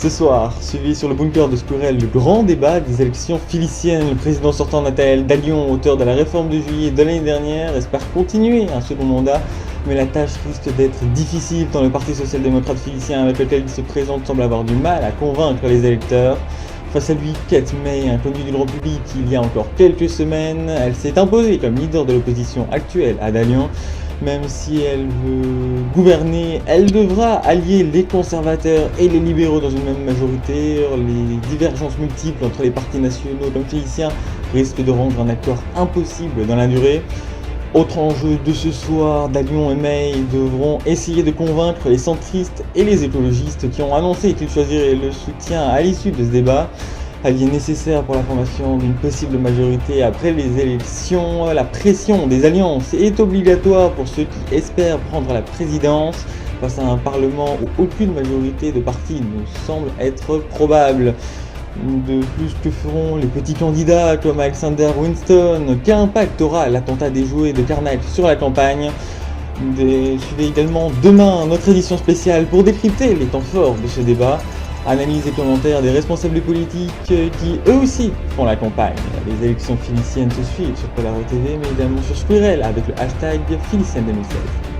Ce soir, suivi sur le bunker de Squirrel le grand débat des élections philiciennes. Le président sortant Nathanaël Dallion, auteur de la réforme de juillet de l'année dernière, espère continuer un second mandat, mais la tâche risque d'être difficile tant le Parti social-démocrate philicien avec lequel il se présente semble avoir du mal à convaincre les électeurs. Face à lui, Kate May, inconnue du grand public il y a encore quelques semaines, elle s'est imposée comme leader de l'opposition actuelle à Dallion. Même si elle veut gouverner, elle devra allier les conservateurs et les libéraux dans une même majorité. Les divergences multiples entre les partis nationaux comme philiciens risquent de rendre un accord impossible dans la durée. Autre enjeu de ce soir, Dallion et May devront essayer de convaincre les centristes et les écologistes qui ont annoncé qu'ils choisiraient le soutien à l'issue de ce débat. Allié nécessaire pour la formation d'une possible majorité après les élections, la pression des alliances est obligatoire pour ceux qui espèrent prendre la présidence face à un parlement où aucune majorité de parti ne semble être probable. De plus, que feront les petits candidats comme Alexander Winston? Quel impact aura l'attentat déjoué de Karnak sur la campagne? Suivez également demain notre édition spéciale pour décrypter les temps forts de ce débat. Analyse et commentaires des responsables politiques qui eux aussi font la campagne. Les élections philiciennes se suivent sur Polaro TV mais également sur Squirrel avec le hashtag Philicienne 2016.